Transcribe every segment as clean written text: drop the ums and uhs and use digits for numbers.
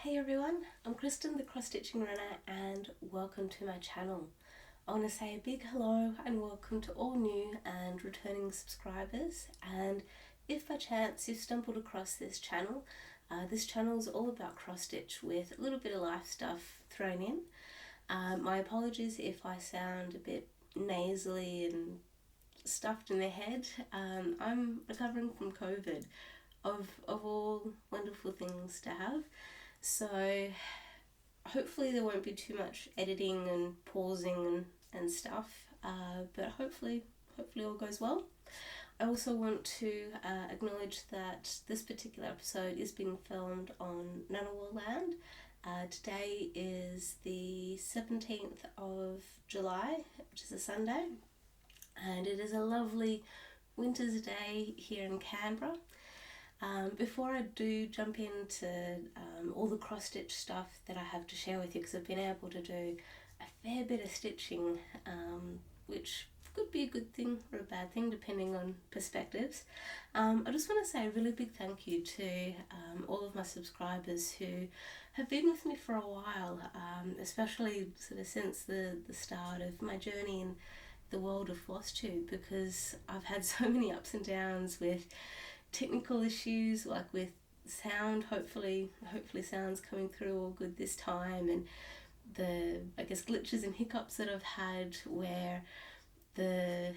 Hey everyone, I'm Kustom, the cross-stitching runner, and welcome to my channel. I want to say a big hello and welcome to all new and returning subscribers, and if by chance you've stumbled across this channel is all about cross-stitch with a little bit of life stuff thrown in. My apologies if I sound a bit nasally and stuffed in the head. I'm recovering from COVID, of all wonderful things to have. So hopefully there won't be too much editing and pausing and stuff, but hopefully all goes well. I also want to acknowledge that this particular episode is being filmed on Ngunnawal land. Today is the 17th of July, which is a Sunday, and it is a lovely winter's day here in Canberra. Before I do jump into all the cross-stitch stuff that I have to share with you, because I've been able to do a fair bit of stitching, which could be a good thing or a bad thing depending on perspectives, I just want to say a really big thank you to all of my subscribers who have been with me for a while, especially sort of since the start of my journey in the world of Flosstube, because I've had so many ups and downs with technical issues, like with sound. Hopefully sound's coming through all good this time, and the glitches and hiccups that I've had where the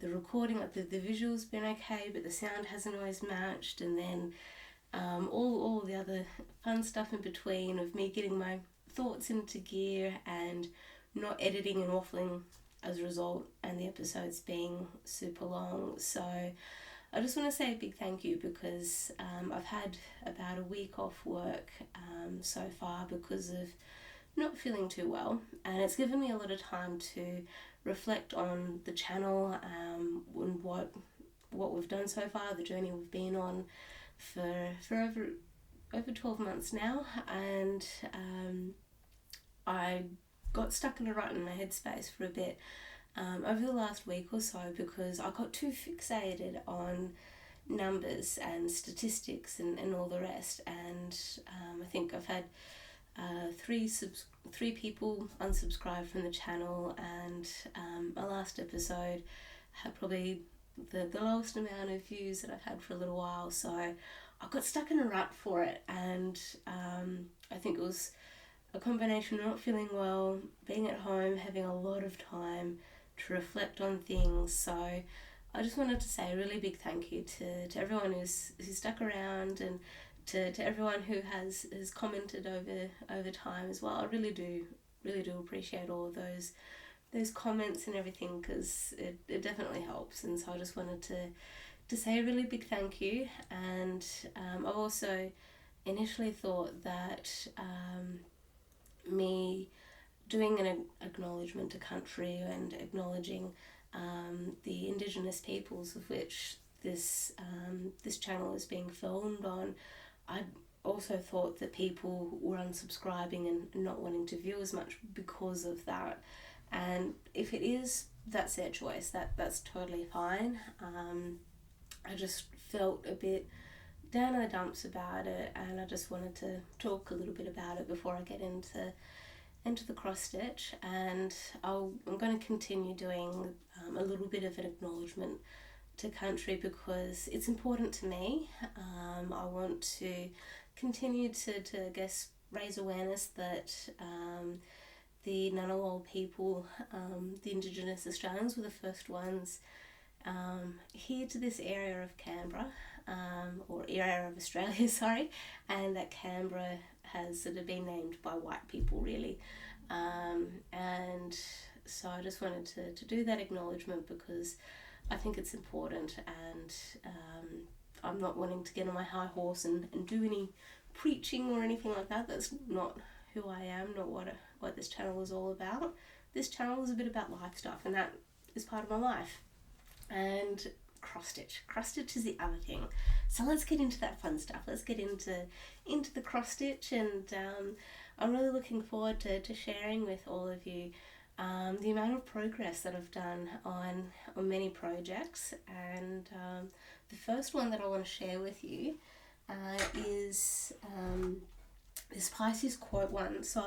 recording, like the visuals been okay but the sound hasn't always matched, and then all the other fun stuff in between of me getting my thoughts into gear and not editing and waffling as a result, and the episodes being super long. So I just want to say a big thank you, because I've had about a week off work so far because of not feeling too well, and it's given me a lot of time to reflect on the channel and what we've done so far, the journey we've been on for over 12 months now. And I got stuck in a rut in my headspace for a bit over the last week or so, because I got too fixated on numbers and statistics and all the rest, and I think I've had three people unsubscribe from the channel, and my last episode had probably the lowest amount of views that I've had for a little while. So I got stuck in a rut for it, and I think it was a combination of not feeling well, being at home, having a lot of time to reflect on things. So I just wanted to say a really big thank you to everyone who's stuck around, and to everyone who has commented over time as well. I really do appreciate all of those comments and everything, because it definitely helps. And so I just wanted to say a really big thank you. And I've also initially thought that me doing an acknowledgement to country and acknowledging the Indigenous peoples of which this channel is being filmed on, I also thought that people were unsubscribing and not wanting to view as much because of that. And if it is, that's their choice. That's totally fine. I just felt a bit down in the dumps about it, and I just wanted to talk a little bit about it before I get into the cross stitch. And I'm going to continue doing a little bit of an acknowledgement to country, because it's important to me. I want to continue to I guess raise awareness that the Ngunnawal people, the Indigenous Australians, were the first ones here to this area of Canberra, or area of Australia, sorry, and that Canberra has sort of been named by white people, really. And so I just wanted to do that acknowledgement, because I think it's important, and I'm not wanting to get on my high horse and do any preaching or anything like that. That's not who I am, not what this channel is all about. This channel is a bit about life stuff, and that is part of my life. And cross stitch is the other thing. So let's get into that fun stuff. Let's get into the cross stitch, and I'm really looking forward to sharing with all of you the amount of progress that I've done on many projects. And the first one that I want to share with you is this Pisces quote one. So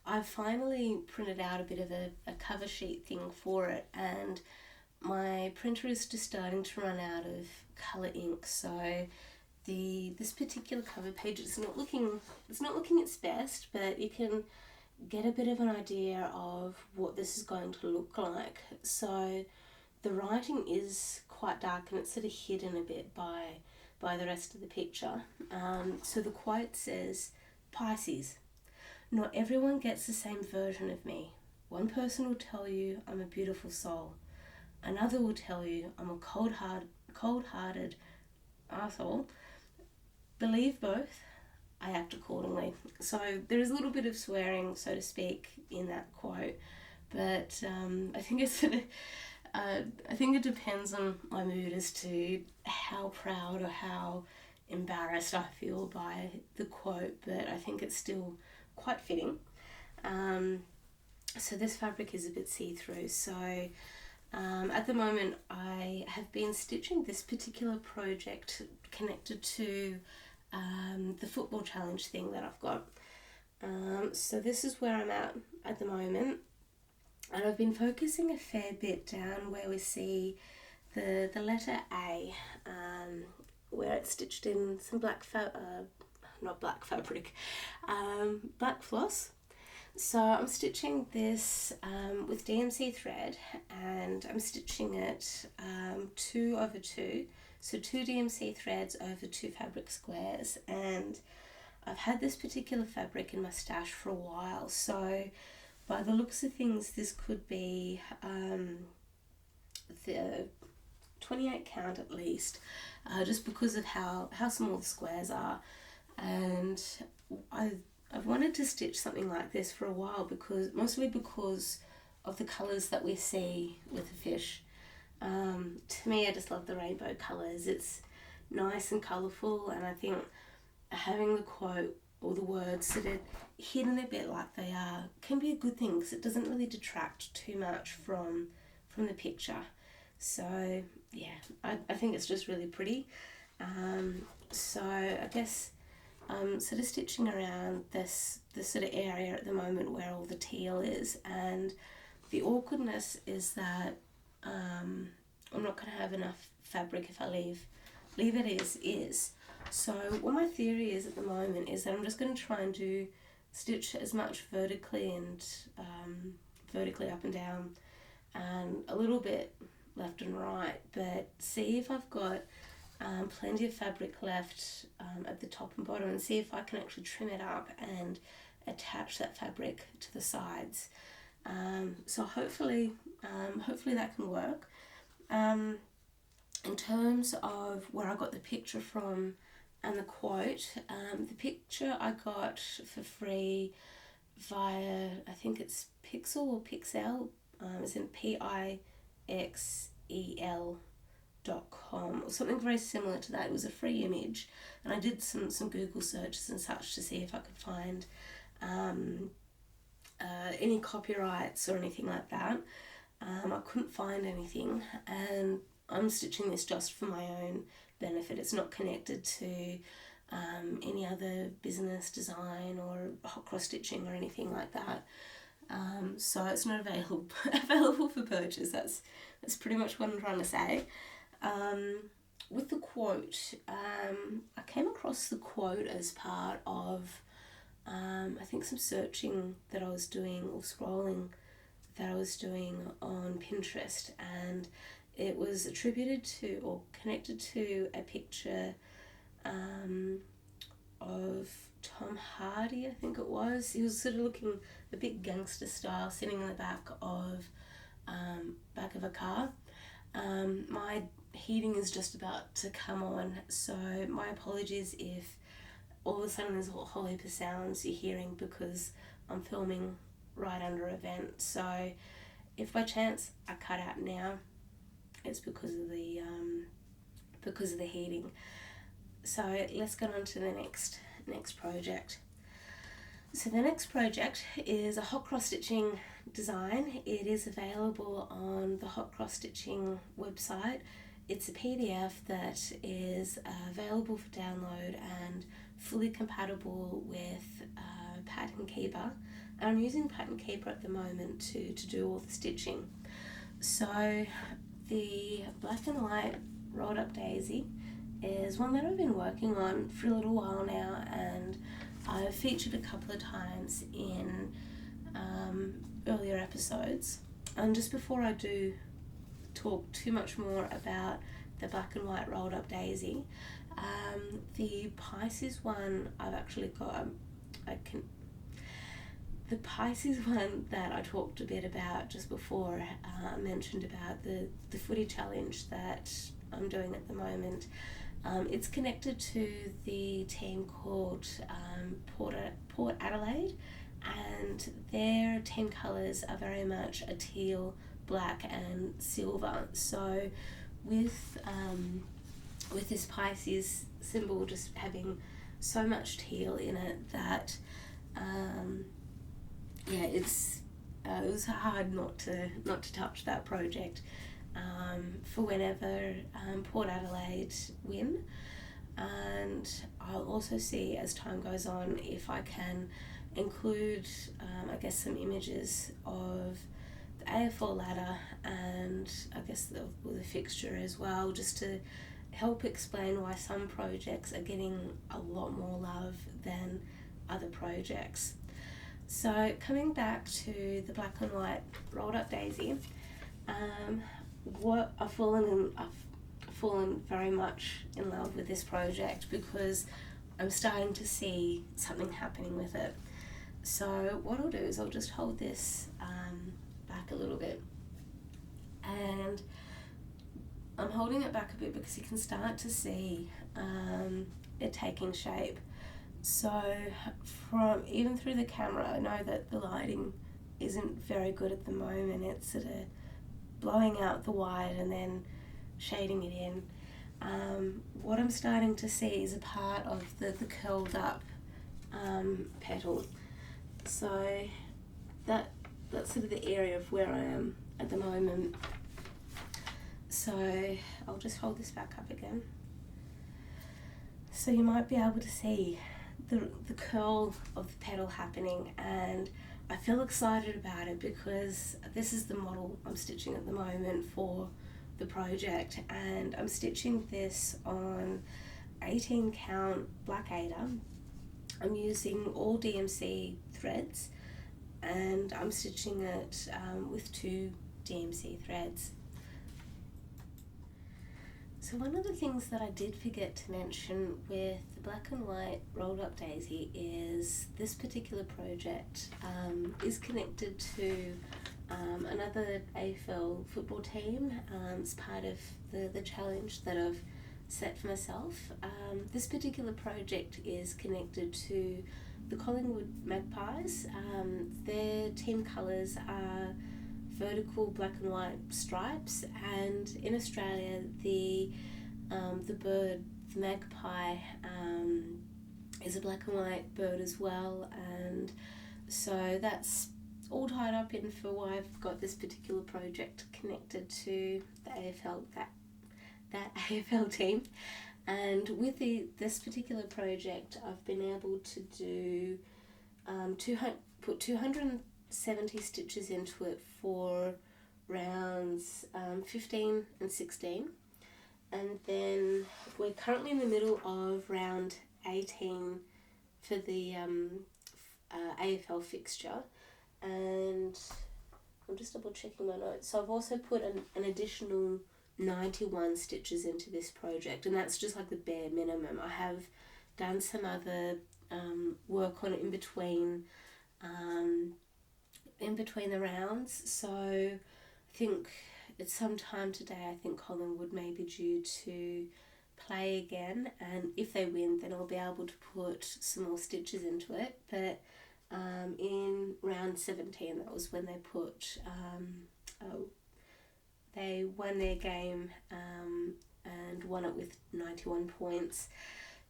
I've finally printed out a bit of a cover sheet thing for it, and my printer is just starting to run out of colour ink. So this particular cover page is not looking its best, but you can get a bit of an idea of what this is going to look like. So the writing is quite dark and it's sort of hidden a bit by the rest of the picture. So the quote says, Pisces, not everyone gets the same version of me. One person will tell you I'm a beautiful soul. Another will tell you I'm a cold-hearted arsehole. Believe both, I act accordingly. So there is a little bit of swearing, so to speak, in that quote, but I think it depends on my mood as to how proud or how embarrassed I feel by the quote, but I think it's still quite fitting. So this fabric is a bit see-through, so at the moment I have been stitching this particular project connected to the football challenge thing that I've got. So this is where I'm at the moment, and I've been focusing a fair bit down where we see the letter A, where it's stitched in some black floss. So I'm stitching this with DMC thread, and I'm stitching it 2 over 2, so 2 DMC threads over 2 fabric squares, and I've had this particular fabric in my stash for a while, so by the looks of things this could be the 28 count at least, just because of how small the squares are. And I've wanted to stitch something like this for a while, mostly because of the colours that we see with the fish. To me, I just love the rainbow colours. It's nice and colourful, and I think having the quote or the words sort of hidden a bit like they are can be a good thing, because it doesn't really detract too much from the picture. So yeah, I think it's just really pretty. So I guess I'm sort of stitching around this sort of area at the moment where all the teal is, and the awkwardness is that I'm not going to have enough fabric if I leave it as is. So what my theory is at the moment is that I'm just going to try and stitch as much vertically and vertically up and down, and a little bit left and right, but see if I've got plenty of fabric left at the top and bottom, and see if I can actually trim it up and attach that fabric to the sides. So hopefully that can work. In terms of where I got the picture from and the quote, the picture I got for free via, I think it's Pixel or Pixel, it's in PIXEL.com or something very similar to that. It was a free image, and I did some Google searches and such to see if I could find any copyrights or anything like that. I couldn't find anything, and I'm stitching this just for my own benefit. It's not connected to any other business, design, or hot cross stitching or anything like that. So it's not available for purchase. That's pretty much what I'm trying to say. With the quote, I came across the quote as part of I think some searching that I was doing, or scrolling that I was doing on Pinterest, and it was attributed to or connected to a picture of Tom Hardy, I think it was. He was sort of looking a bit gangster style, sitting in the back of a car. My heating is just about to come on, so my apologies if all of a sudden there's a whole heap of sounds you're hearing, because I'm filming right under a vent. So if by chance I cut out now, it's because of the heating. So let's get on to the next project. So the next project is a hot cross stitching design. It is available on the hot cross stitching website. It's a PDF that is available for download and fully compatible with Pattern Keeper, and I'm using Pattern Keeper at the moment to do all the stitching. So the black and white rolled up daisy is one that I've been working on for a little while now, and I've featured a couple of times in earlier episodes. And just before I do talk too much more about the black and white rolled up daisy, the Pisces one I've actually got, the Pisces one that I talked a bit about just before, I mentioned about the footy challenge that I'm doing at the moment. It's connected to the team called Port Adelaide, and their team colours are very much a teal, black and silver. So with this Pisces symbol just having so much teal in it that it was hard not to touch that project for whenever Port Adelaide win. And I'll also see as time goes on if I can include some images of the AFL ladder and I guess the fixture as well, just to help explain why some projects are getting a lot more love than other projects. So coming back to the black and white rolled up daisy, I've fallen very much in love with this project because I'm starting to see something happening with it. So what I'll do is I'll just hold this back a little bit, and I'm holding it back a bit because you can start to see it taking shape. So from even through the camera, I know that the lighting isn't very good at the moment. It's sort of blowing out the white and then shading it in. What I'm starting to see is a part of the curled up petal. So that's sort of the area of where I am at the moment. So I'll just hold this back up again. So you might be able to see the curl of the petal happening, and I feel excited about it because this is the model I'm stitching at the moment for the project, and I'm stitching this on 18 count black Aida. I'm using all DMC threads, and I'm stitching it with 2 DMC threads. So one of the things that I did forget to mention with the black and white rolled up daisy is this particular project is connected to another AFL football team. It's part of the challenge that I've set for myself. This particular project is connected to the Collingwood Magpies. Their team colours are vertical black and white stripes, and in Australia the bird, the magpie, is a black and white bird as well, and so that's all tied up in for why I've got this particular project connected to the AFL, that AFL team. And with this particular project I've been able to do put 270 stitches into it for rounds 15 and 16, and then we're currently in the middle of round 18 for the AFL fixture, and I'm just double checking my notes. So I've also put an additional 91 stitches into this project, and that's just like the bare minimum. I have done some other work on it in between the rounds, so I think it's sometime today. I think Collingwood may be due to play again, and if they win then I'll be able to put some more stitches into it. But in round 17, that was when they put they won their game and won it with 91 points.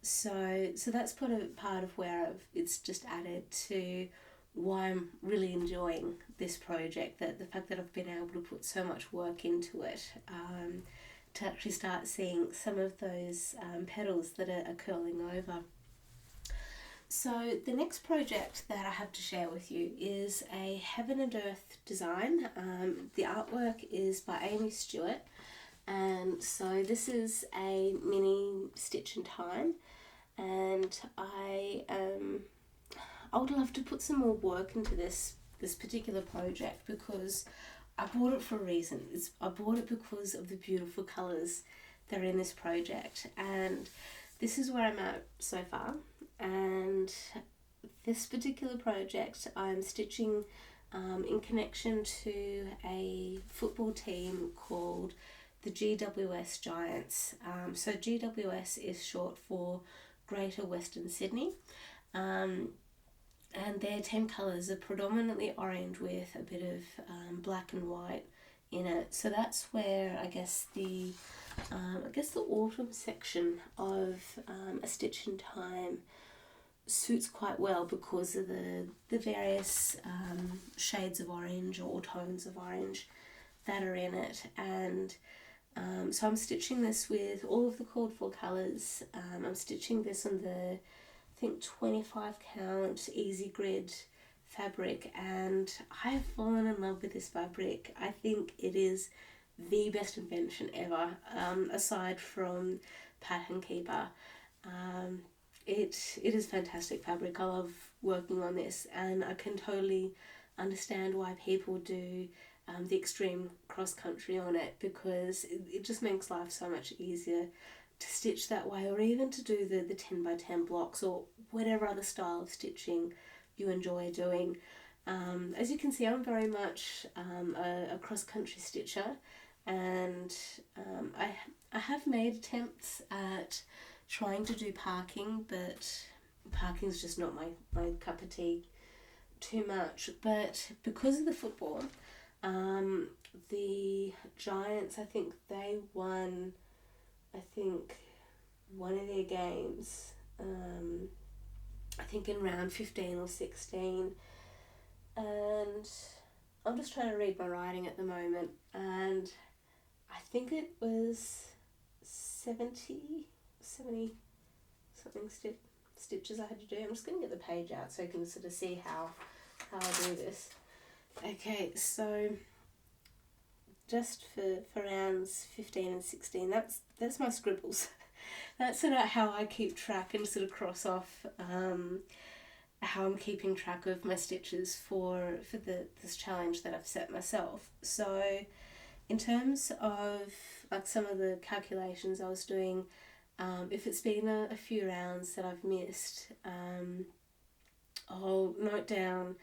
So that's part of where it's just added to why I'm really enjoying this project, that the fact that I've been able to put so much work into it, to actually start seeing some of those petals that are curling over. So the next project that I have to share with you is a Heaven and Earth design. The artwork is by Amy Stewart, and so this is a mini stitch in time, and I would love to put some more work into this particular project because I bought it for a reason. I bought it because of the beautiful colours that are in this project, and this is where I'm at so far. And this particular project I'm stitching in connection to a football team called the GWS Giants. So GWS is short for Greater Western Sydney, and their team colours are predominantly orange with a bit of black and white in it. So that's where I guess the autumn section of A Stitch in Time suits quite well because of the various shades of orange or tones of orange that are in it. And so I'm stitching this with all of the called for colours. I'm stitching this on the, I think, 25 count easy grid fabric, and I have fallen in love with this fabric. I think it is the best invention ever, aside from Pattern Keeper. It is fantastic fabric. I love working on this, and I can totally understand why people do the extreme cross country on it, because it just makes life so much easier to stitch that way, or even to do the 10 by 10 blocks or whatever other style of stitching you enjoy doing. As you can see, I'm very much a cross country stitcher, and I have made attempts at trying to do parking, but parking's just not my cup of tea too much. But because of the football, the Giants, I think they won, one of their games, I think in round 15 or 16, and I'm just trying to read my writing at the moment, and I think it was 70 something stitches I had to do. I'm just going to get the page out so you can sort of see how I do this. Okay, so just for rounds 15 and 16, that's my scribbles. That's sort of how I keep track and sort of cross off how I'm keeping track of my stitches for this challenge that I've set myself. So in terms of like some of the calculations I was doing, if it's been a few rounds that I've missed, I'll note down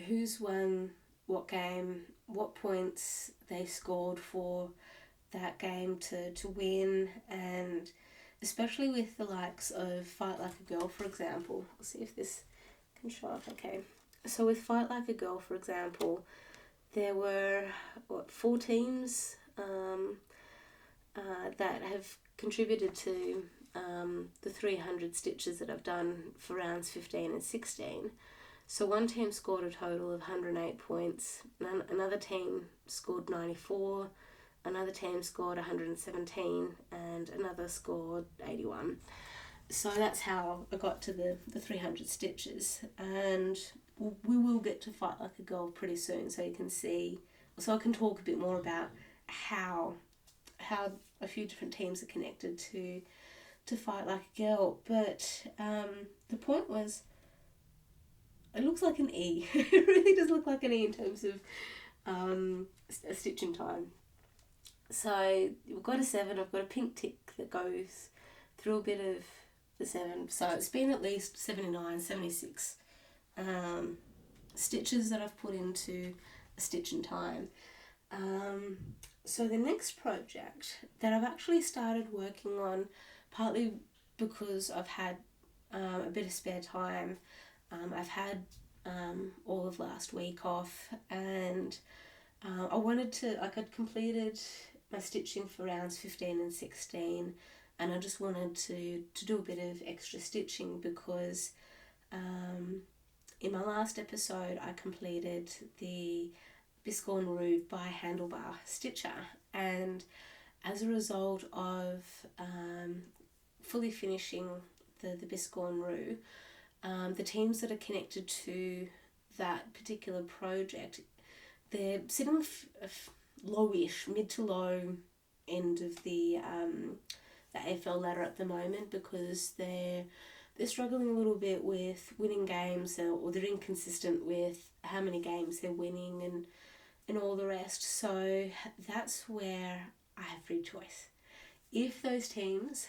who's won what game, what points they scored for that game to win, and especially with the likes of Fight Like a Girl, for example. I'll see if this can show up. Okay, so with Fight Like a Girl, for example, there were 4 teams that have contributed to the 300 stitches that I've done for rounds 15 and 16. So one team scored a total of 108 points, another team scored 94, another team scored 117, and another scored 81. So that's how I got to the 300 stitches, and we will get to Fight Like a Girl pretty soon, so you can see, so I can talk a bit more about how a few different teams are connected to Fight Like a Girl. But the point was, it looks like an E. It really does look like an E in terms of a stitch in time. So we've got a 7, I've got a pink tick that goes through a bit of the 7. So it's been at least 79, 76 stitches that I've put into A Stitch in Time. So the next project that I've actually started working on, partly because I've had a bit of spare time, I've had all of last week off, and I wanted to, I'd completed my stitching for rounds 15 and 16, and I just wanted to do a bit of extra stitching because in my last episode I completed the Biscorn Roo by Handlebar Stitcher, and as a result of fully finishing the Biscorn Roo, the teams that are connected to that particular project, they're sitting lowish, mid to low end of the AFL ladder at the moment, because they're struggling a little bit with winning games, or they're inconsistent with how many games they're winning and all the rest. So that's where I have free choice. If those teams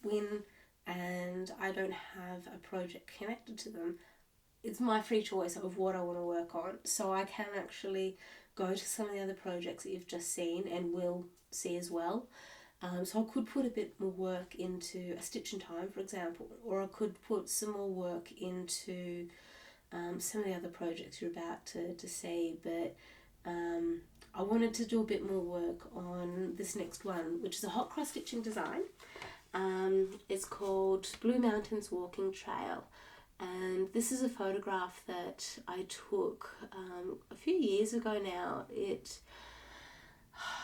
win and I don't have a project connected to them, it's my free choice of what I want to work on. So I can actually go to some of the other projects that you've just seen and will see as well. So I could put a bit more work into a stitch in time, for example, or I could put some more work into some of the other projects you're about to see. But I wanted to do a bit more work on this next one, which is a hot cross stitching design. It's called Blue Mountains Walking Trail. And this is a photograph that I took a few years ago now.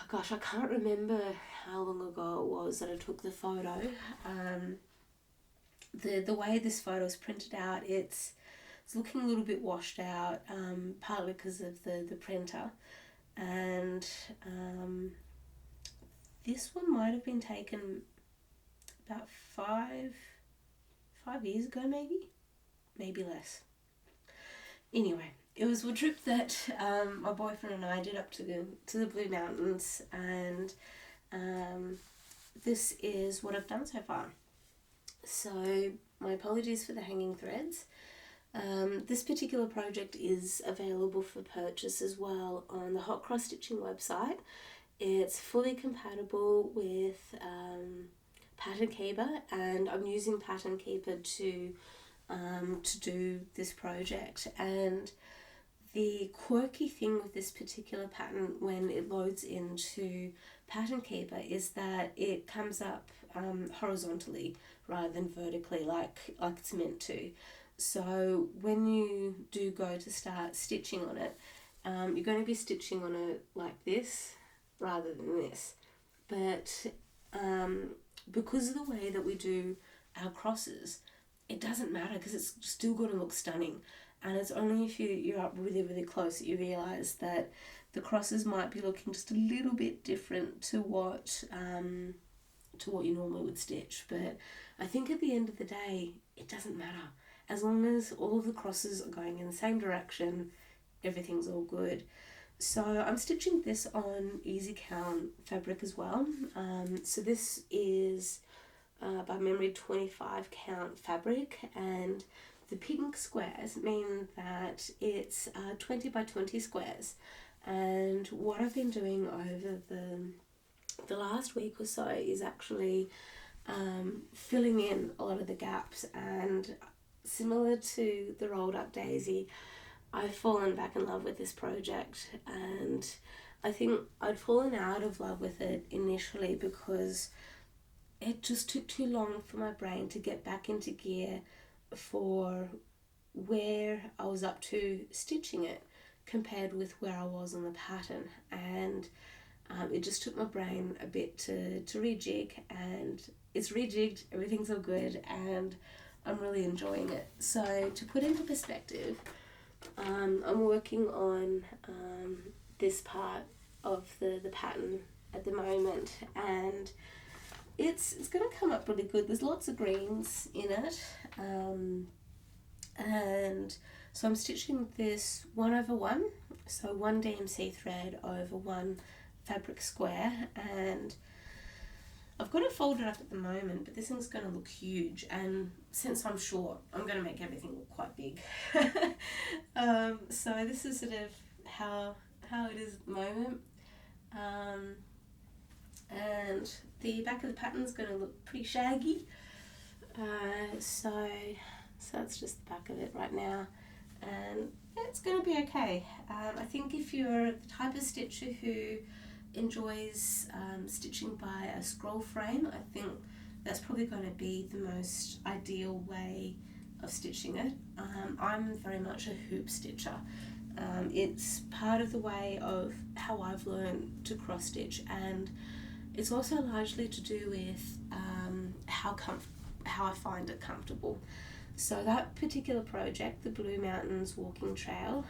Gosh, I can't remember how long ago it was that I took the photo. The way this photo is printed out, it's looking a little bit washed out, partly because of the printer. And this one might have been taken about five years ago, maybe less. Anyway, it was a trip that my boyfriend and I did up to the Blue Mountains, and this is what I've done so far. So my apologies for the hanging threads. This particular project is available for purchase as well on the Hot Cross Stitching website. It's fully compatible with Pattern Keeper, and I'm using Pattern Keeper to do this project. And the quirky thing with this particular pattern when it loads into Pattern Keeper is that it comes up horizontally rather than vertically like it's meant to. So when you do go to start stitching on it, you're going to be stitching on it like this rather than this. But because of the way that we do our crosses, it doesn't matter, because it's still going to look stunning. And it's only if you're up really, really close that you realise that the crosses might be looking just a little bit different to what you normally would stitch. But I think at the end of the day, it doesn't matter. As long as all of the crosses are going in the same direction, everything's all good. So I'm stitching this on easy count fabric as well. So this is by memory 25 count fabric, and the pink squares mean that it's 20 by 20 squares. And what I've been doing over the last week or so is actually filling in a lot of the gaps. And similar to the rolled up daisy, I've fallen back in love with this project, and I think I'd fallen out of love with it initially because it just took too long for my brain to get back into gear for where I was up to stitching it compared with where I was on the pattern. And it just took my brain a bit to rejig, and it's rejigged, everything's all good, and I'm really enjoying it. So to put into perspective, I'm working on this part of the pattern at the moment, and it's going to come up really good. There's lots of greens in it, and so I'm stitching this 1/1, so 1 DMC thread over 1 fabric square, and I've got it folded up at the moment, but this thing's going to look huge, and since I'm short, I'm going to make everything look quite big. So this is sort of how it is at the moment. And the back of the pattern is going to look pretty shaggy. So that's just the back of it right now, and it's going to be okay. I think if you're the type of stitcher who enjoys stitching by a scroll frame, I think that's probably going to be the most ideal way of stitching it. I'm very much a hoop stitcher. It's part of the way of how I've learned to cross stitch, and it's also largely to do with how how I find it comfortable. So that particular project, the Blue Mountains Walking Trail,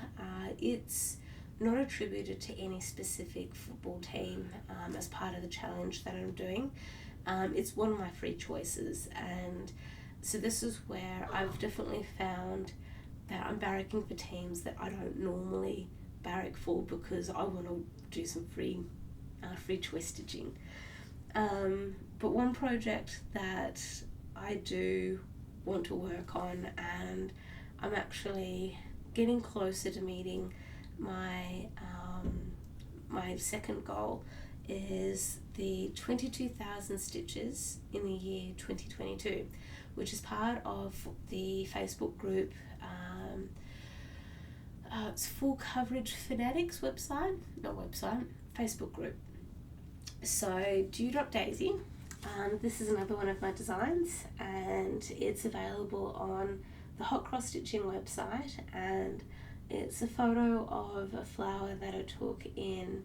it's not attributed to any specific football team as part of the challenge that I'm doing. It's one of my free choices, and so this is where I've definitely found that I'm barracking for teams that I don't normally barrack for because I want to do some free choice stitching. But one project that I do want to work on, and I'm actually getting closer to meeting my my second goal, is the 22,000 stitches in the year 2022, which is part of the Facebook group. It's Full Coverage Fanatics Facebook group. So Dewdrop Daisy, this is another one of my designs, and it's available on the Hot Cross Stitching website, and it's a photo of a flower that I took in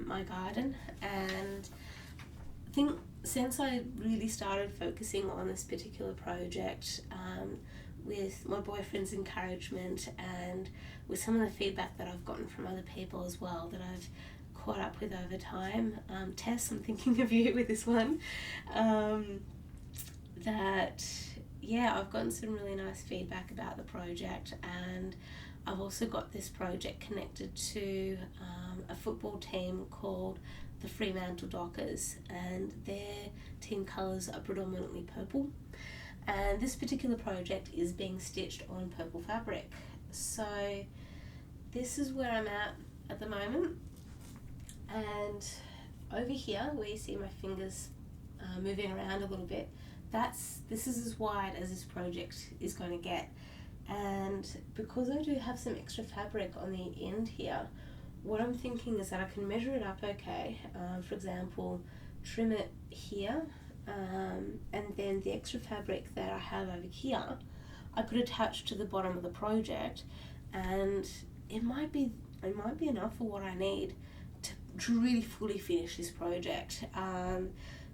my garden. And I think since I really started focusing on this particular project, with my boyfriend's encouragement and with some of the feedback that I've gotten from other people as well that I've caught up with over time, Tess, I'm thinking of you with this one, that I've gotten some really nice feedback about the project, and I've also got this project connected to a football team called the Fremantle Dockers, and their team colours are predominantly purple, and this particular project is being stitched on purple fabric. So this is where I'm at the moment, and over here where you see my fingers moving around a little bit, this is as wide as this project is going to get. And because I do have some extra fabric on the end here, what I'm thinking is that I can measure it up okay, for example, trim it here, and then the extra fabric that I have over here I could attach to the bottom of the project, and it might be enough for what I need to really fully finish this project,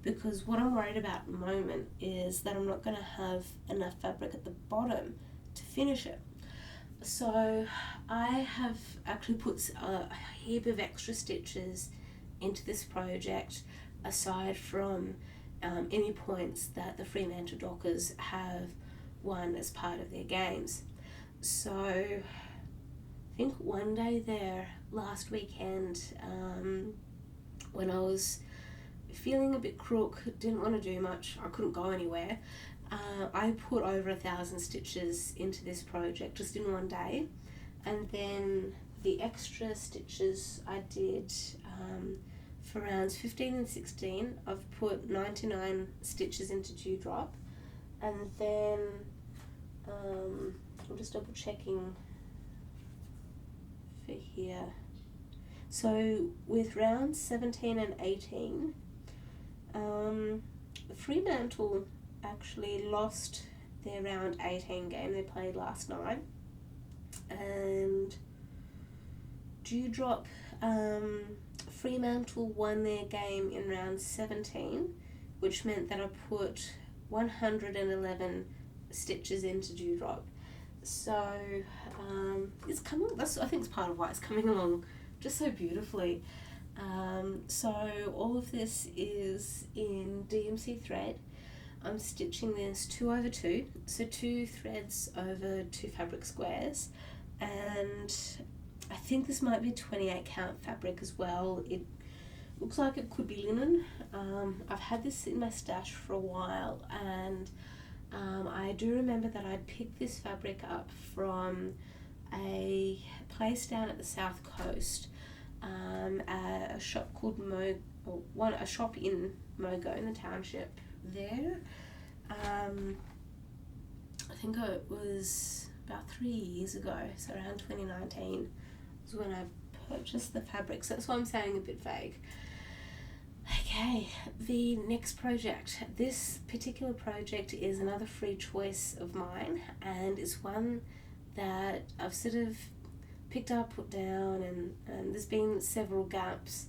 because what I'm worried about at the moment is that I'm not going to have enough fabric at the bottom to finish it. So I have actually put a heap of extra stitches into this project, aside from any points that the Fremantle Dockers have won as part of their games. So I think one day there last weekend, when I was feeling a bit crook, didn't want to do much, I couldn't go anywhere, I put over 1,000 stitches into this project just in one day, and then the extra stitches I did for rounds 15 and 16, I've put 99 stitches into Dewdrop, and then I'm just double checking for here. So with rounds 17 and 18, Fremantle actually lost their round 18 game they played last night, and Dewdrop, Fremantle won their game in round 17, which meant that I put 111 stitches into Dewdrop. So it's coming, I think it's part of why it's coming along just so beautifully. So all of this is in DMC thread. I'm stitching this 2 over 2, so 2 threads over 2 fabric squares, and I think this might be 28 count fabric as well. It looks like it could be linen. I've had this in my stash for a while, and I do remember that I'd picked this fabric up from a place down at the south coast, a shop called a shop in Mogo in the township there. I think it was about 3 years ago, so around 2019 was when I purchased the fabric, so that's why I'm saying a bit vague. Okay, the next project. This particular project is another free choice of mine, and it's one that I've sort of picked up, put down, and there's been several gaps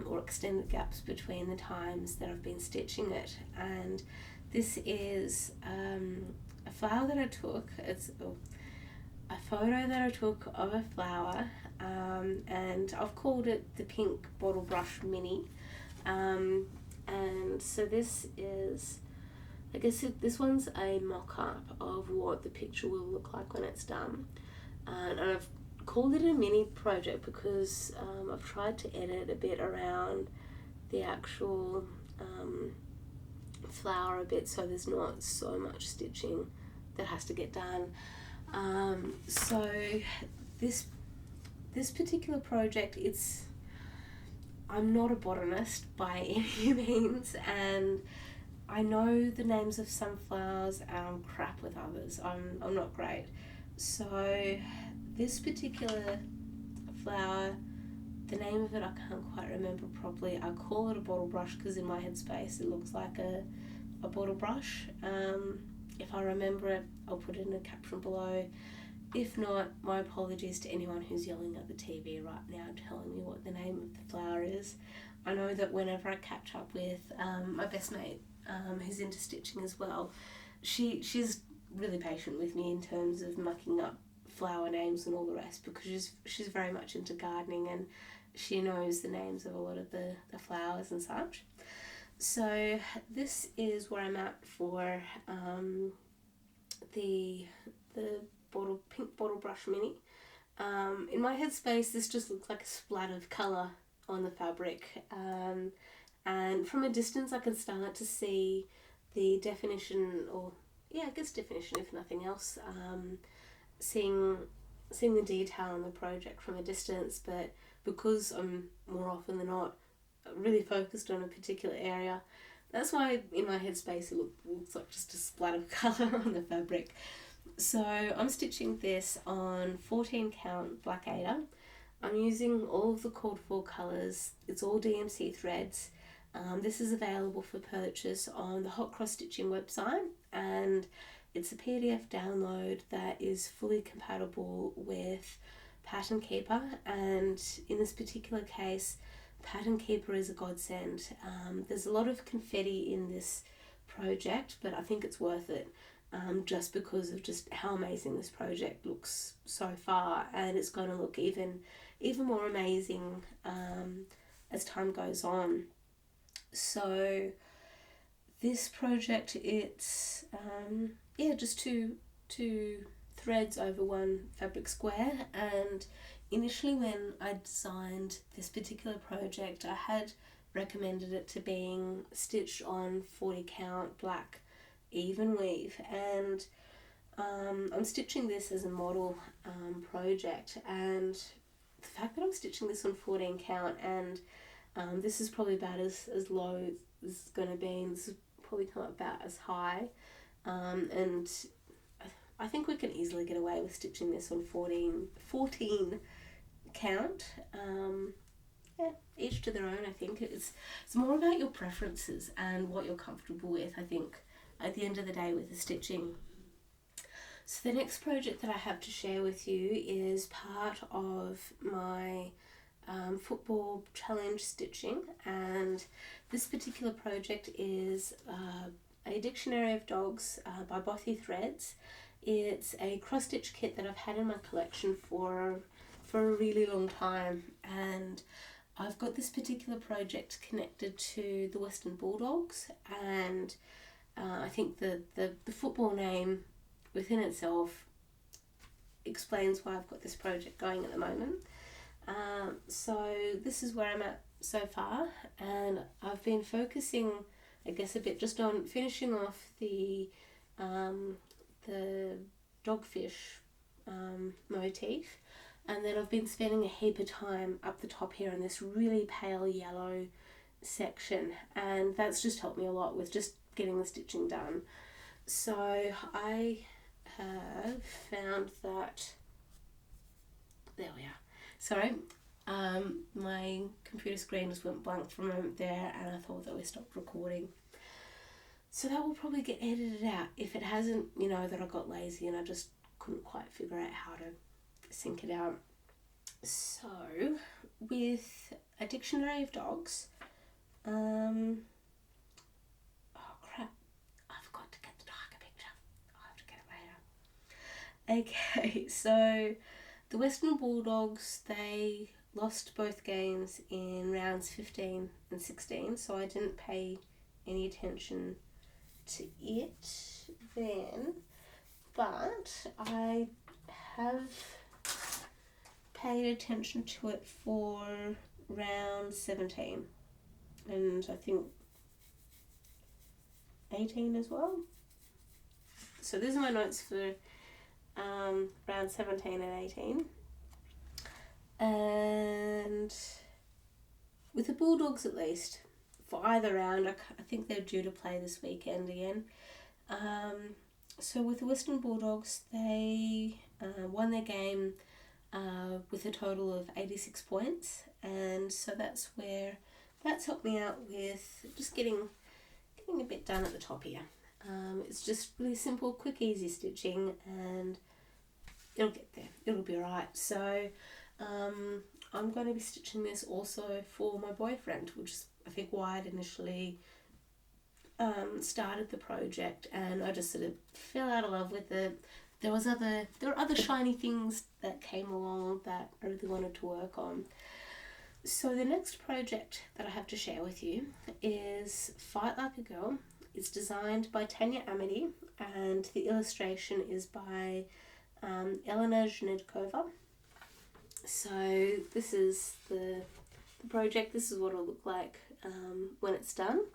or extended gaps between the times that I've been stitching it, and This is a flower that I took. It's a photo that I took of a flower, and I've called it the pink Bottlebrush Mini. And so this is, I guess this one's a mock-up of what the picture will look like when it's done. And I've called it a mini project because I've tried to edit a bit around the actual flower a bit, so there's not so much stitching that has to get done. So this particular project, I'm not a botanist by any means, and I know the names of some flowers and I'm crap with others. I'm not great. So this particular flower, the name of it I can't quite remember properly. I call it a bottle brush because in my headspace it looks like a bottle brush. If I remember it, I'll put it in a caption below. If not, my apologies to anyone who's yelling at the TV right now telling me what the name of the flower is. I know that whenever I catch up with my best mate, who's into stitching as well, she's really patient with me in terms of mucking up flower names and all the rest, because she's very much into gardening and she knows the names of a lot of the flowers and such. So this is where I'm at for the pink Bottlebrush Mini. In my headspace, this just looks like a splat of colour on the fabric, and from a distance I can start to see the definition, or yeah, I guess definition if nothing else, seeing the detail in the project from a distance. But because I'm more often than not really focused on a particular area, that's why in my headspace it looks like just a splat of colour on the fabric. So I'm stitching this on 14 count black Aida. I'm using all of the called for colours. It's all DMC threads. This is available for purchase on the Hot Cross Stitching website, and it's a PDF download that is fully compatible with Pattern Keeper, and in this particular case Pattern Keeper is a godsend. There's a lot of confetti in this project, but I think it's worth it, just because of just how amazing this project looks so far, and it's going to look even more amazing as time goes on. So this project, it's just two threads over one fabric square, and initially when I designed this particular project I had recommended it to being stitched on 40 count black even weave, and I'm stitching this as a model project, and the fact that I'm stitching this on 14 count, and this is probably about as low as this is going to be, and this is probably come about as high, and I think we can easily get away with stitching this on 14 count. Each to their own. I think it's more about your preferences and what you're comfortable with, I think, at the end of the day with the stitching. So the next project that I have to share with you is part of my football challenge stitching, and this particular project is a dictionary of dogs by Bothy threads. It's a cross stitch kit that I've had in my collection for a really long time, and I've got this particular project connected to the Western Bulldogs, and I think the football name within itself explains why I've got this project going at the moment. So this is where I'm at so far, and I've been focusing, I guess, a bit just on finishing off the dogfish motif, and then I've been spending a heap of time up the top here in this really pale yellow section, and that's just helped me a lot with just getting the stitching done. So I have found that, there we are, sorry, my computer screen just went blank for a moment there, and I thought that we stopped recording. So that will probably get edited out. If it hasn't, you know that I got lazy and I just couldn't quite figure out how to sync it out. So with a dictionary of dogs, oh crap, I've Okay, so the Western Bulldogs, they lost both games in rounds 15 and 16, so I didn't pay any attention to it then, but I have paid attention to it for round 17 and I think 18 as well. So these are my notes for round 17 and 18. And with the Bulldogs at least, for either round, I think they're due to play this weekend again. So with the Western Bulldogs, they won their game with a total of 86 points, and so that's helped me out with just getting a bit done at the top here. It's just really simple, quick, easy stitching, and it'll get there. It'll be alright. So I'm going to be stitching this also for my boyfriend, which is I think why I'd initially started the project, and I just sort of fell out of love with it. There were other shiny things that came along that I really wanted to work on. So the next project that I have to share with you is Fight Like a Girl. It's designed by Tanya Amity, and the illustration is by Elena Zhnedkova. So this is the project. This is what it'll look like when it's done.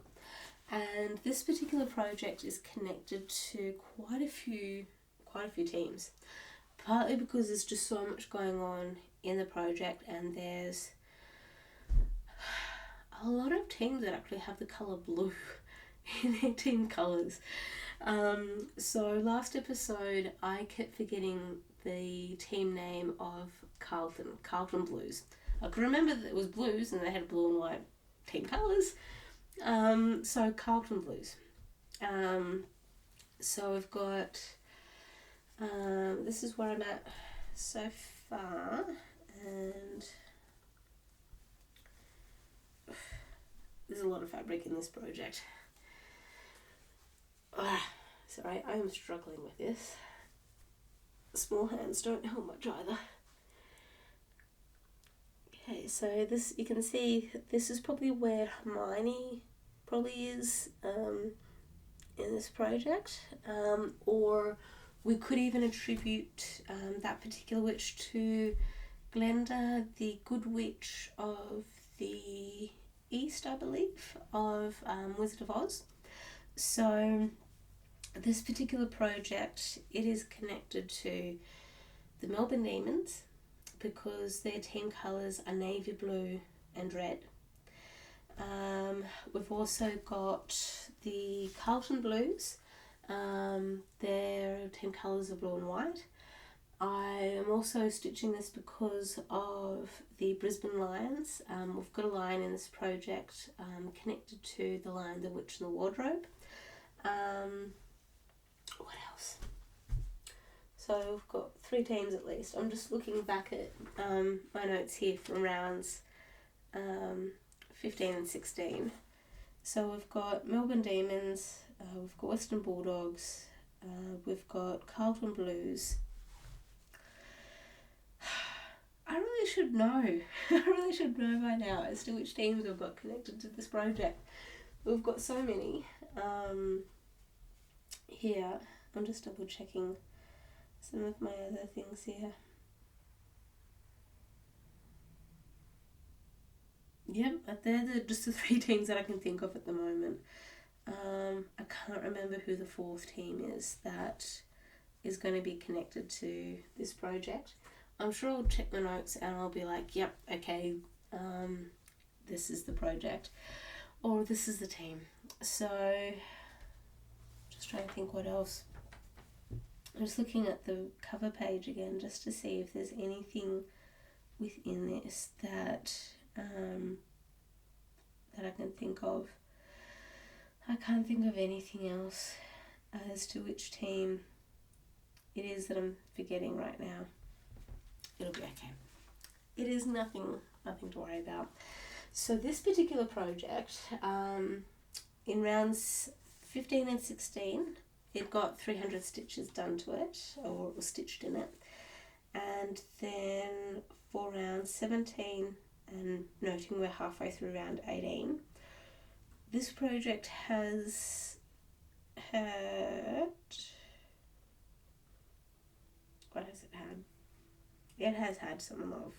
And this particular project is connected to quite a few teams, partly because there's just so much going on in the project, and there's a lot of teams that actually have the colour blue in their team colours. So last episode I kept forgetting the team name of Carlton Blues. I could remember that it was blues and they had blue and white team colours. So Carlton Blues. So we've got, this is where I'm at so far, and there's a lot of fabric in this project. Sorry, I am struggling with this. Small hands don't help much either. Okay, so this, you can see this is probably where Hermione probably is in this project, or we could even attribute that particular witch to Glenda, the good witch of the East, I believe, of Wizard of Oz. So this particular project, it is connected to the Melbourne Demons because their team colours are navy blue and red. We've also got the Carlton Blues. Their team colours are blue and white. I am also stitching this because of the Brisbane Lions. We've got a lion in this project connected to the lion, the Witch and the Wardrobe. What else? So we've got 3 teams at least. I'm just looking back at my notes here from rounds 15 and 16. So we've got Melbourne Demons, we've got Western Bulldogs, we've got Carlton Blues. I really should know. I really should know by now as to which teams we've got connected to this project. We've got so many. Here, I'm just double checking some of my other things here. Yep, they're just the 3 teams that I can think of at the moment. I can't remember who the 4th team is that is going to be connected to this project. I'm sure I'll check my notes and I'll be like, yep, okay, this is the project, or this is the team. So, just trying to think what else. I'm just looking at the cover page again just to see if there's anything within this that that I can think of. I can't think of anything else as to which team it is that I'm forgetting right now. It'll be okay. It is nothing to worry about. So this particular project, in rounds 15 and 16, it got 300 stitches done to it, or stitched in it. And then for round 17, and noting we're halfway through round 18, this project has had, what has it had? It has had some love.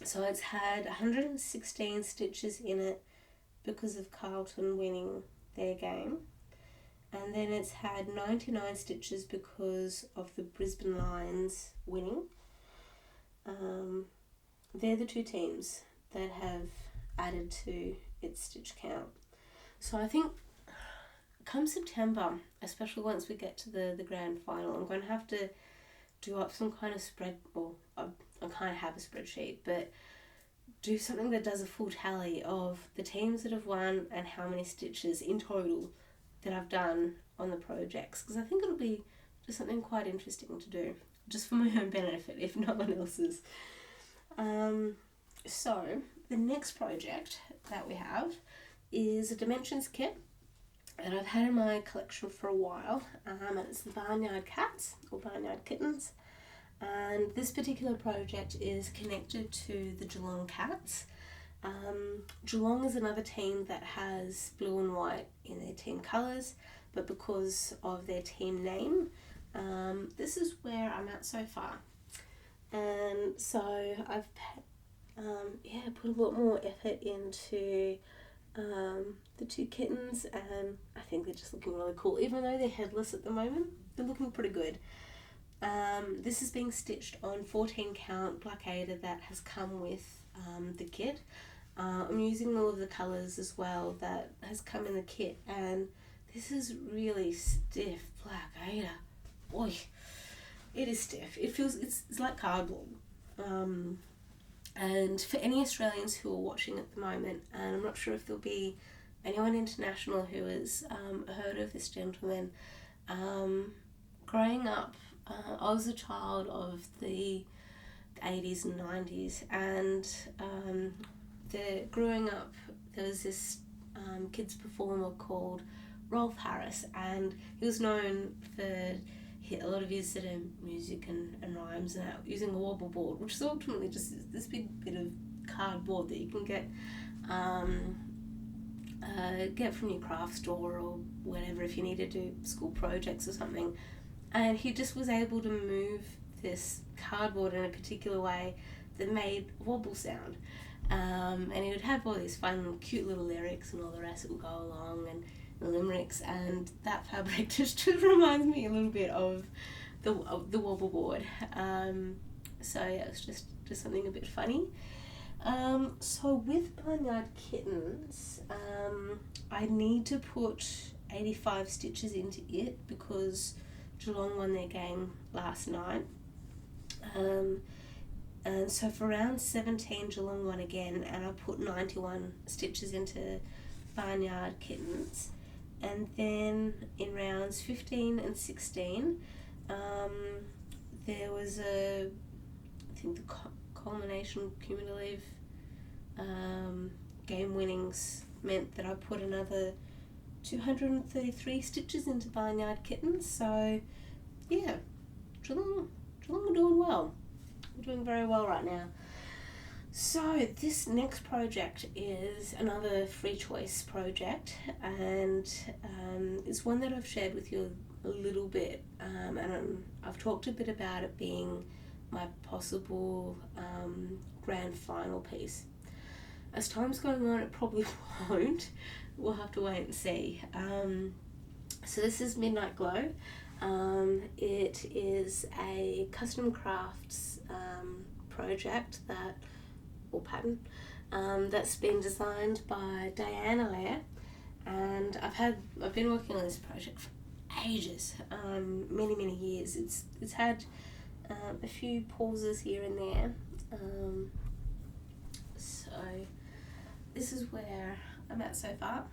So it's had 116 stitches in it because of Carlton winning their game. And then it's had 99 stitches because of the Brisbane Lions winning. They're the two teams that have added to its stitch count. So I think come September, especially once we get to the grand final, I'm going to have to do up some kind of spread, or I kind of have a spreadsheet, but do something that does a full tally of the teams that have won and how many stitches in total that I've done on the projects, because I think it'll be just something quite interesting to do, just for my own benefit, if no one else's. So the next project that we have is a Dimensions kit that I've had in my collection for a while, and it's the Barnyard Cats, or Barnyard Kittens. And this particular project is connected to the Geelong Cats. Geelong is another team that has blue and white in their team colours, but because of their team name, this is where I'm at so far. And so I've put a lot more effort into the two kittens, and I think they're just looking really cool. Even though they're headless at the moment, they're looking pretty good. This is being stitched on 14 count black Aida that has come with the kit. I'm using all of the colours as well that has come in the kit, and this is really stiff black Aida. Boy, it is stiff. It feels, it's like cardboard. And for any Australians who are watching at the moment, and I'm not sure if there'll be anyone international who has heard of this gentleman, growing up, I was a child of the 80s and 90s, and growing up there was this kids performer called Rolf Harris, and he was known for a lot of his sort of music and rhymes and using a wobble board, which is ultimately just this big bit of cardboard that you can get from your craft store or whatever if you need to do school projects or something. And he just was able to move this cardboard in a particular way that made wobble sound. And he would have all these fun, cute little lyrics and all the rest that would go along, and the limericks, and that fabric just reminds me a little bit of the wobble board. So yeah, it's just something a bit funny. So with Barnyard Kittens, I need to put 85 stitches into it because Geelong won their game last night. And so for round 17, Geelong won again, and I put 91 stitches into Barnyard Kittens. And then in rounds 15 and 16, there was I think the culmination cumulative game winnings meant that I put another 233 stitches into Barnyard Kittens. So yeah, Geelong are doing well. We're doing very well right now. So this next project is another free choice project, and it's one that I've shared with you a little bit, and I've talked a bit about it being my possible grand final piece. As time's going on, it probably won't. We'll have to wait and see. So this is Midnight Glow. It is a Kustom Krafts project or pattern that's been designed by Diana Lair, and I've been working on this project for ages, many years. It's had a few pauses here and there, so this is where I'm at so far.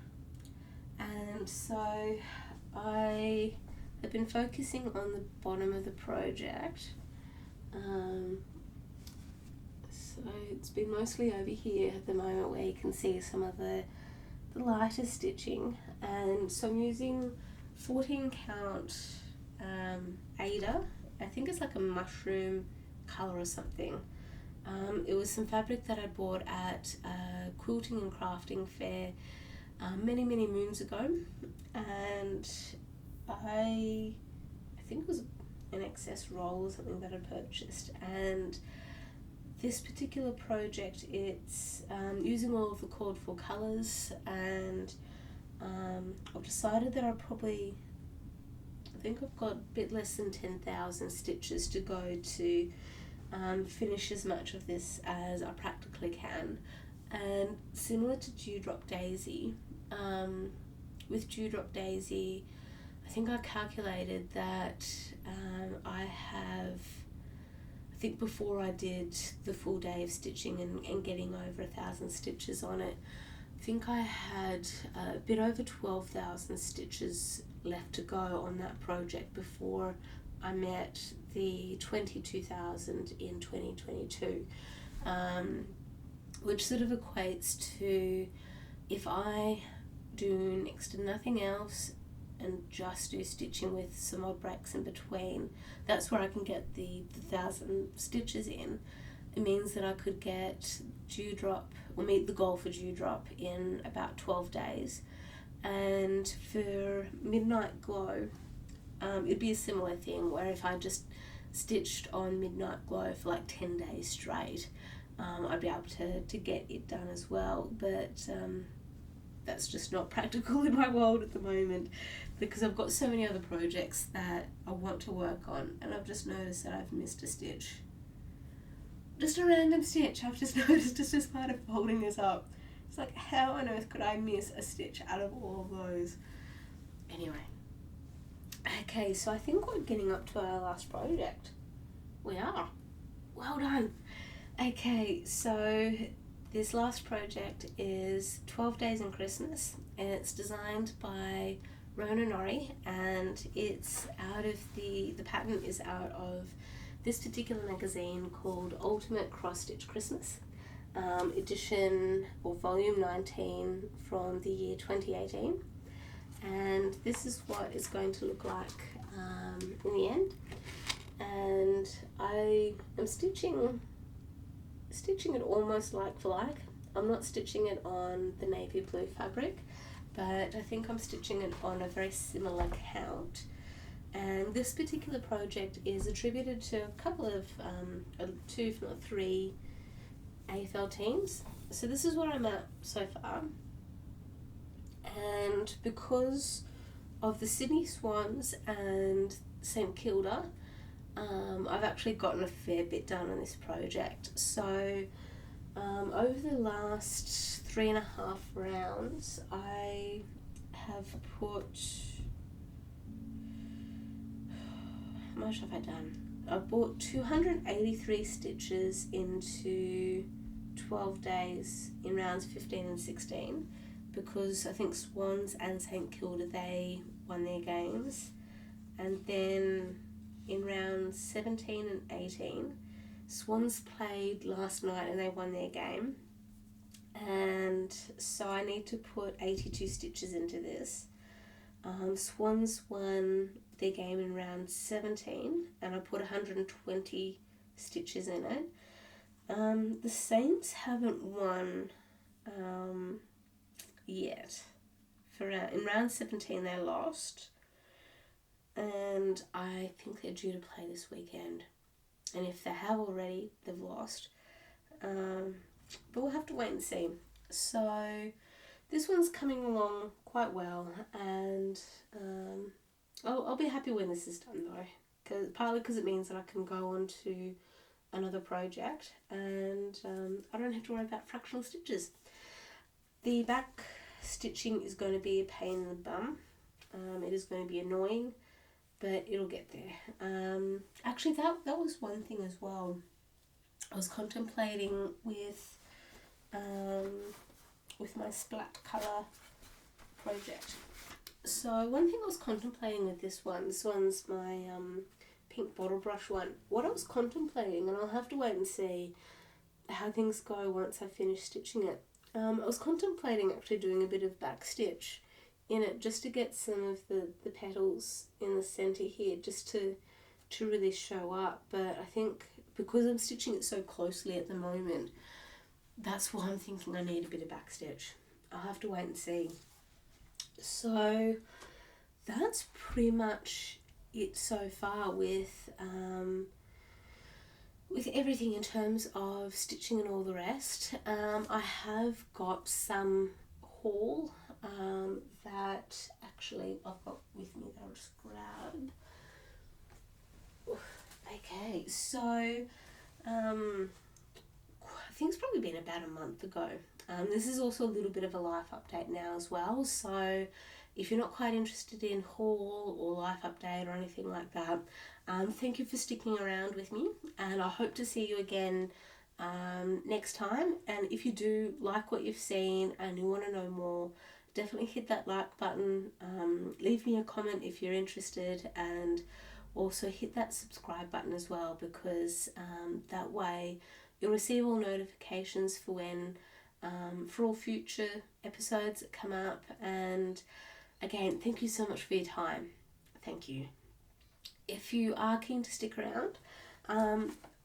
And so I have been focusing on the bottom of the project. So it's been mostly over here at the moment where you can see some of the lighter stitching, and so I'm using 14 count Ada. I think it's like a mushroom colour or something. It was some fabric that I bought at a quilting and crafting fair many moons ago, and I think it was an excess roll or something that I purchased. And this particular project, it's using all of the called for colours, and I've decided that I think I've got a bit less than 10,000 stitches to go to finish as much of this as I practically can. And similar to Dewdrop Daisy, with Dewdrop Daisy, I think I calculated that I think before I did the full day of stitching and getting over 1,000 stitches on it, I think I had a bit over 12,000 stitches left to go on that project before I met the 22,000 in 2022, which sort of equates to, if I do next to nothing else and just do stitching with some odd breaks in between, that's where I can get the 1,000 stitches in. It means that I could get Dewdrop, or meet the goal for Dewdrop in about 12 days. And for Midnight Glow, it'd be a similar thing, where if I just stitched on Midnight Glow for like 10 days straight, I'd be able to get it done as well. But that's just not practical in my world at the moment, because I've got so many other projects that I want to work on, and I've just noticed that I've missed a stitch. Just a random stitch I've just noticed just as part of folding this up. It's like, how on earth could I miss a stitch out of all of those? Anyway. Okay, so I think we're getting up to our last project. We are. Well done. Okay, so this last project is 12 Days in Christmas, and it's designed by Rhonna Norrie, and it's out of the pattern is out of this particular magazine called Ultimate Cross Stitch Christmas, edition or volume 19 from the year 2018. And this is what it's going to look like in the end. And I am stitching it almost like for like. I'm not stitching it on the navy blue fabric, but I think I'm stitching it on a very similar count. And this particular project is attributed to a couple of, 2 if not 3 AFL teams. So this is where I'm at so far. And because of the Sydney Swans and St Kilda, I've actually gotten a fair bit done on this project. So over the last 3.5 rounds, I have put, how much have I done? I've bought 283 stitches into 12 days in rounds 15 and 16, because I think Swans and St Kilda, they won their games. And then in rounds 17 and 18, Swans played last night and they won their game. And so I need to put 82 stitches into this. Swans won their game in round 17 and I put 120 stitches in it. The Saints haven't won yet. In round 17 they lost, and I think they're due to play this weekend. And if they have already, they've lost. But we'll have to wait and see. So this one's coming along quite well, and I'll be happy when this is done though, partly because it means that I can go on to another project and I don't have to worry about fractional stitches. The back stitching is going to be a pain in the bum. It is going to be annoying, but it'll get there. Actually, that was one thing as well. I was contemplating with my splat colour project. So one thing I was contemplating with this one's my pink Bottlebrush one. What I was contemplating, and I'll have to wait and see how things go once I finish stitching it. I was contemplating actually doing a bit of back stitch in it just to get some of the petals in the centre here, just to really show up. But I think because I'm stitching it so closely at the moment, that's why I'm thinking I need a bit of backstitch. I'll have to wait and see. So that's pretty much it so far with everything in terms of stitching and all the rest. I have got some haul that actually I've got with me that I'll just grab. Okay, so I think it's probably been about a month ago. This is also a little bit of a life update now as well, so if you're not quite interested in haul or life update or anything like that, thank you for sticking around with me, and I hope to see you again next time. And if you do like what you've seen and you want to know more, definitely hit that like button, leave me a comment if you're interested, and also hit that subscribe button as well, because that way you'll receive all notifications for when for all future episodes that come up. And again, thank you so much for your time. Thank you. If you are keen to stick around,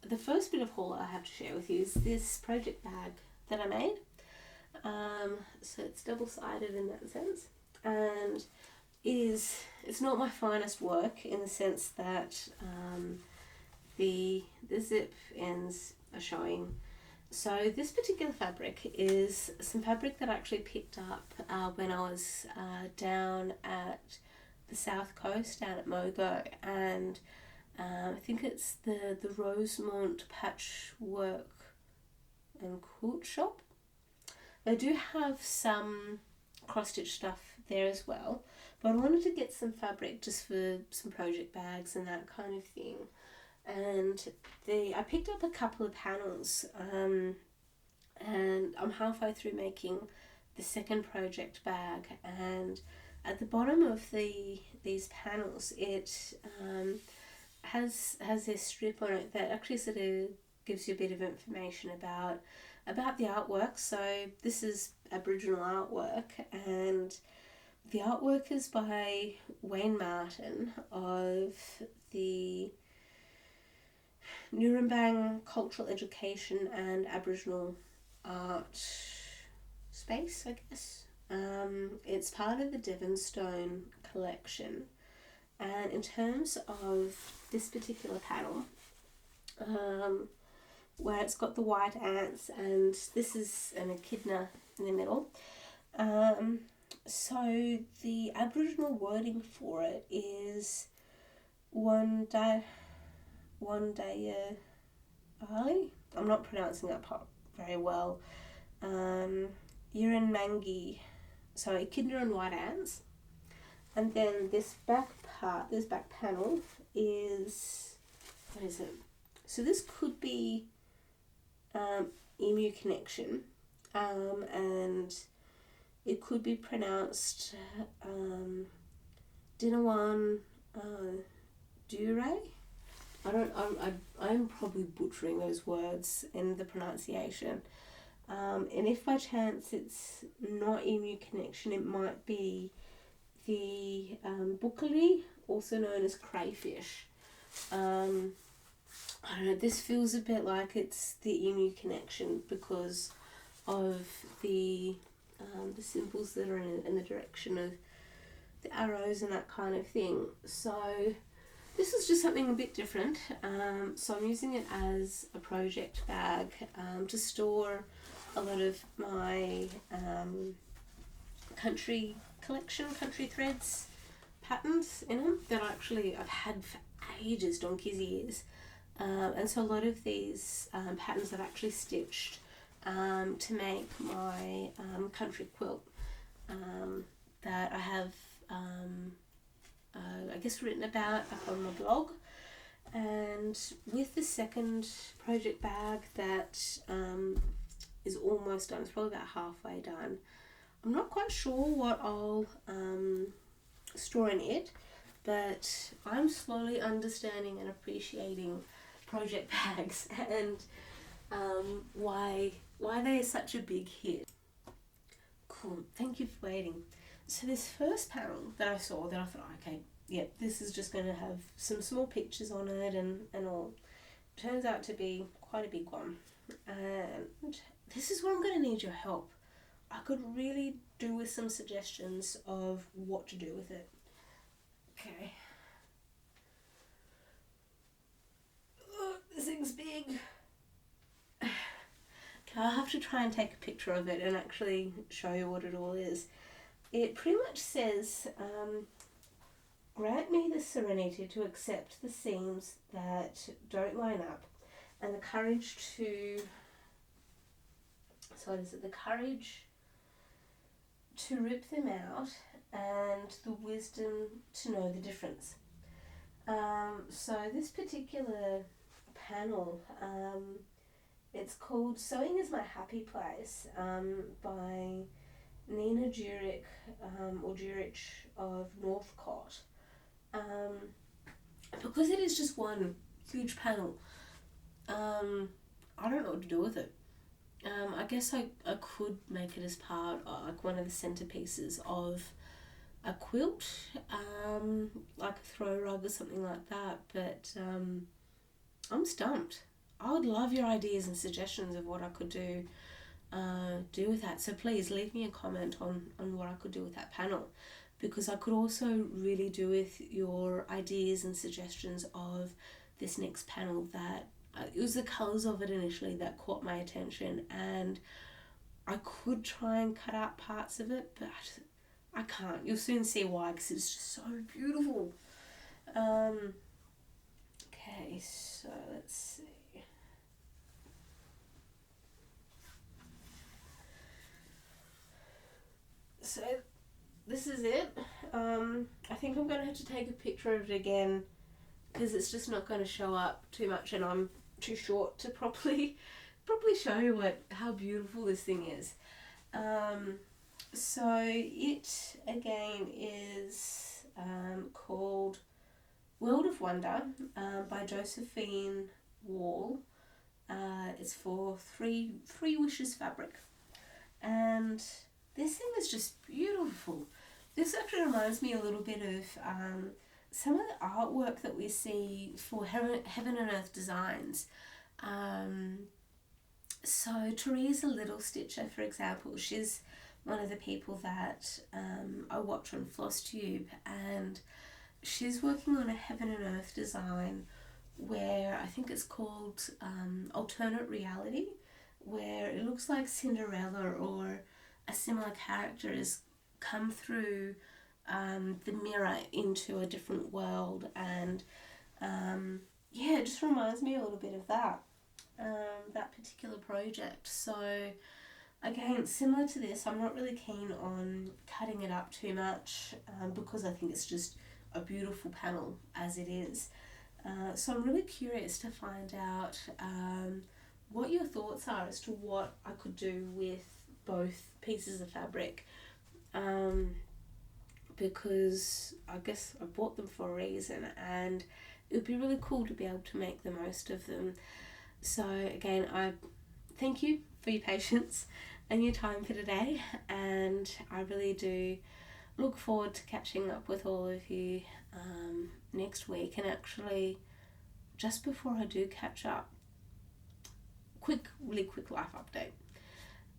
the first bit of haul I have to share with you is this project bag that I made. So it's double-sided in that sense, and it's not my finest work in the sense that the zip ends are showing. So this particular fabric is some fabric that I actually picked up when I was down at the south coast, down at Mogo, and I think it's the Rosemont Patchwork and Quilt Shop. They do have some cross-stitch stuff there as well, but I wanted to get some fabric just for some project bags and that kind of thing. And I picked up a couple of panels, and I'm halfway through making the second project bag, and at the bottom of these panels it has this strip on it that actually sort of gives you a bit of information about the artwork. So this is Aboriginal artwork, and the artwork is by Wayne Martin of the Nurembang Cultural Education and Aboriginal Art Space, I guess. It's part of the Devonstone collection, and in terms of this particular panel, where it's got the white ants, and this is an echidna in the middle. So the Aboriginal wording for it is one day Ali. I'm not pronouncing that part very well. Yurin Mangi, so echidna and white ants. And then this back part, this back panel is, what is it? So this could be emu connection, and it could be pronounced Dinawan Dure. I'm probably butchering those words in the pronunciation. And if by chance it's not emu connection, it might be the buckley, also known as crayfish. I don't know, this feels a bit like it's the emu connection because of the symbols that are in the direction of the arrows and that kind of thing. So this is just something a bit different. So I'm using it as a project bag to store a lot of my country collection, country threads patterns in them that I've had for ages, donkey's years. And so a lot of these patterns I've actually stitched to make my country quilt that I have I guess written about up on my blog. And with the second project bag that is almost done, it's probably about halfway done, I'm not quite sure what I'll store in it, but I'm slowly understanding and appreciating project bags and why they are such a big hit. Cool, thank you for waiting. So this first panel that I saw, that I thought, okay, yeah, this is just going to have some small pictures on it and all. Turns out to be quite a big one. And this is where I'm going to need your help. I could really do with some suggestions of what to do with it. Okay. Oh, this thing's big. Okay, I'll have to try and take a picture of it and actually show you what it all is. It pretty much says, grant me the serenity to accept the seams that don't line up and the courage to, so what is it, the courage to rip them out and the wisdom to know the difference. So this particular panel, it's called Sewing is My Happy Place, by Nina Jurich, or Jurich of Northcott. Because it is just one huge panel, I don't know what to do with it. I guess I could make it as part of like one of the centerpieces of a quilt, like a throw rug or something like that, but I'm stumped. I would love your ideas and suggestions of what I could do with that. So please leave me a comment on what I could do with that panel, because I could also really do with your ideas and suggestions of this next panel. That it was the colours of it initially that caught my attention, and I could try and cut out parts of it, but I can't. You'll soon see why, because it's just so beautiful. Okay, so let's see. So this is it. I think I'm going to have to take a picture of it again, because it's just not going to show up too much and I'm too short to properly show you how beautiful this thing is. So it again is called World of Wonder, by Josephine Wall. It's for three wishes fabric, and this thing is just beautiful. This actually reminds me a little bit of some of the artwork that we see for Heaven and Earth Designs. So Teresa Little Stitcher, for example, she's one of the people that I watch on Flosstube, and she's working on a Heaven and Earth design where I think it's called Alternate Reality, where it looks like Cinderella or a similar character has come through the mirror into a different world, and yeah, it just reminds me a little bit of that particular project. So again, similar to this, I'm not really keen on cutting it up too much, because I think it's just a beautiful panel as it is. So I'm really curious to find out what your thoughts are as to what I could do with both pieces of fabric, because I guess I bought them for a reason, and it would be really cool to be able to make the most of them. So again, I thank you for your patience and your time for today, and I really do look forward to catching up with all of you next week. And actually, just before I do catch up, really quick life update.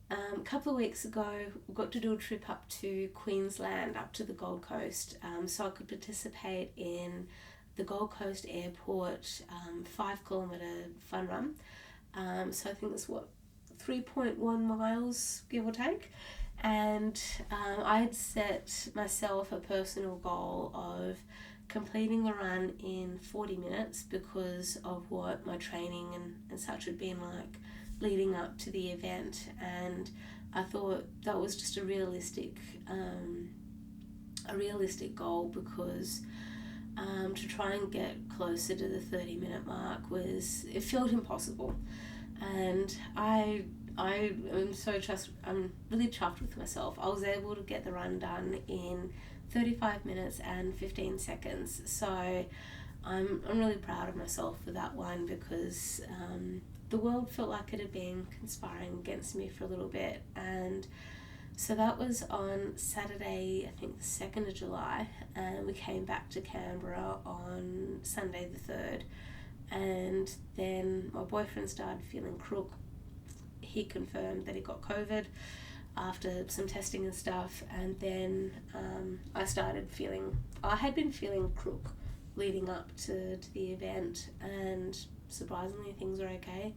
A couple of weeks ago, we got to do a trip up to Queensland, up to the Gold Coast, so I could participate in the Gold Coast Airport 5-kilometre fun run. So I think it's 3.1 miles, give or take. And I had set myself a personal goal of completing the run in 40 minutes because of what my training and such had been like leading up to the event, and I thought that was just a realistic goal, because to try and get closer to the 30-minute mark it felt impossible. And I am I'm really chuffed with myself. I was able to get the run done in 35 minutes and 15 seconds. So I'm really proud of myself for that one, because the world felt like it had been conspiring against me for a little bit, and So that was on Saturday, I think the 2nd of July, and we came back to Canberra on Sunday the 3rd. And then my boyfriend started feeling crook. He confirmed that he got COVID after some testing and stuff, and then I had been feeling crook leading up to the event, and surprisingly things were okay.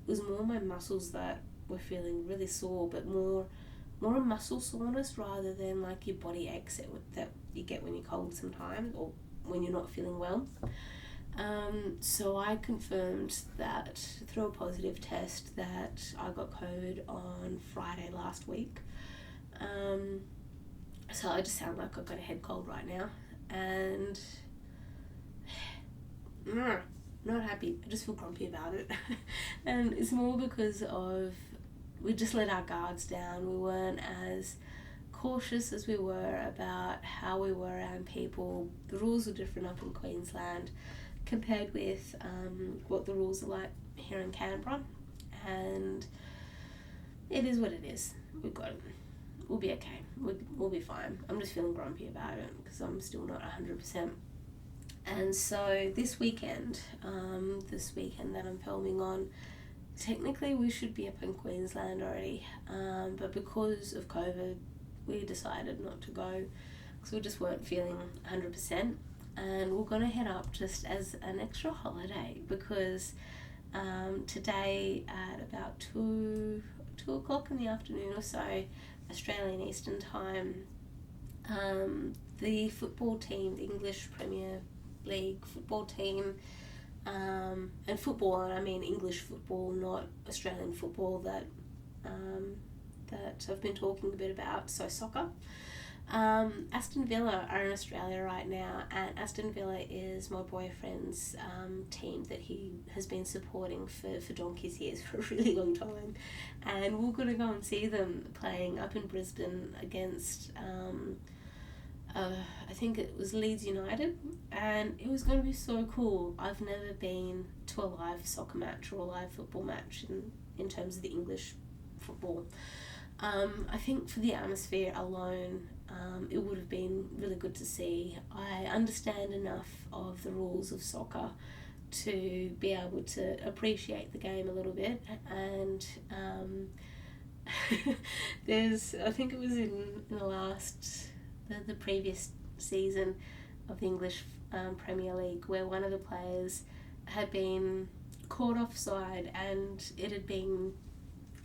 It was more my muscles that were feeling really sore, but more a muscle soreness rather than like your body aches that you get when you're cold sometimes or when you're not feeling well. So I confirmed that through a positive test that I got COVID on Friday last week. So I just sound like I've got a head cold right now, and not happy. I just feel grumpy about it. And it's more because we just let our guards down. We weren't as cautious as we were about how we were around people. The rules were different up in Queensland compared with what the rules are like here in Canberra, and it is what it is. We've got it. We'll be okay. We'll be fine. I'm just feeling grumpy about it because I'm still not 100%. And so this weekend that I'm filming on, technically we should be up in Queensland already, but because of COVID, we decided not to go because we just weren't feeling 100%. And we're going to head up just as an extra holiday because today at about 2 o'clock in the afternoon or so, Australian Eastern Time, the football team, the English Premier League football team, and football, and I mean English football, not Australian football that I've been talking a bit about, so soccer. Aston Villa are in Australia right now, and Aston Villa is my boyfriend's team that he has been supporting for donkey's years, for a really long time, and we're going to go and see them playing up in Brisbane against I think it was Leeds United, and it was going to be so cool. I've never been to a live soccer match or a live football match in terms of the English football. I think for the atmosphere alone, it would have been really good to see. I understand enough of the rules of soccer to be able to appreciate the game a little bit, and I think it was in the previous season of the English Premier League where one of the players had been caught offside, and it had been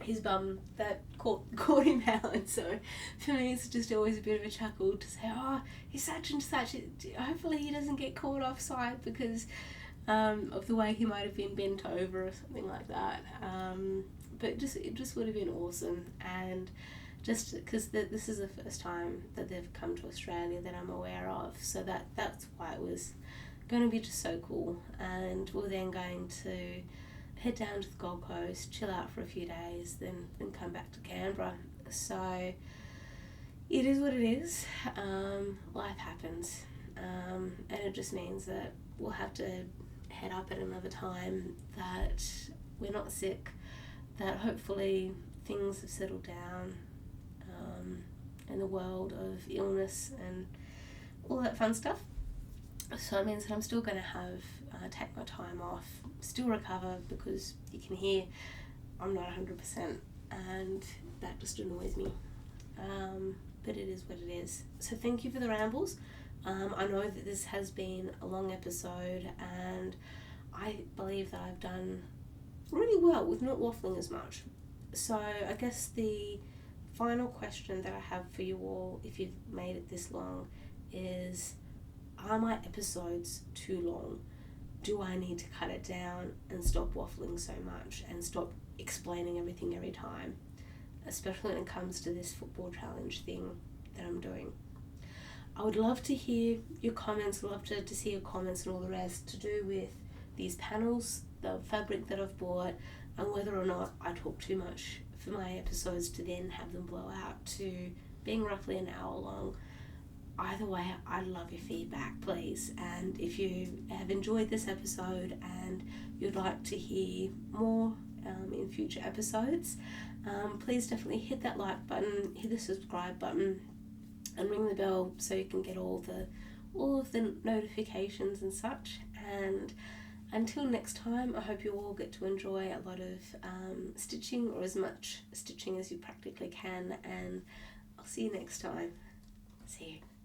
his bum that caught him out. And so for me it's just always a bit of a chuckle to say, oh, he's such and such, hopefully he doesn't get caught offside because of the way he might have been bent over or something like that. But it just would have been awesome, and just because this is the first time that they've come to Australia that I'm aware of, so that's why it was going to be just so cool. And we're then going to head down to the Gold Coast, chill out for a few days, then come back to Canberra. So it is what it is. Life happens, and it just means that we'll have to head up at another time, that we're not sick, that hopefully things have settled down in the world of illness and all that fun stuff. So it means that I'm still going to have take my time off, still recover, because you can hear I'm not 100%, and that just annoys me. But it is what it is. So thank you for the rambles. I know that this has been a long episode, and I believe that I've done really well with not waffling as much. So I guess the final question that I have for you all, if you've made it this long, is, are my episodes too long? Do I need to cut it down and stop waffling so much and stop explaining everything every time, especially when it comes to this football challenge thing that I'm doing? I would love to hear your comments, love to see your comments and all the rest to do with these panels, the fabric that I've bought, and whether or not I talk too much for my episodes to then have them blow out to being roughly an hour long. Either way, I'd love your feedback, please. And if you have enjoyed this episode and you'd like to hear more in future episodes. Please definitely hit that like button, hit the subscribe button, and ring the bell so you can get all of the notifications and such. And until next time, I hope you all get to enjoy a lot of stitching, or as much stitching as you practically can, and I'll see you next time. See you.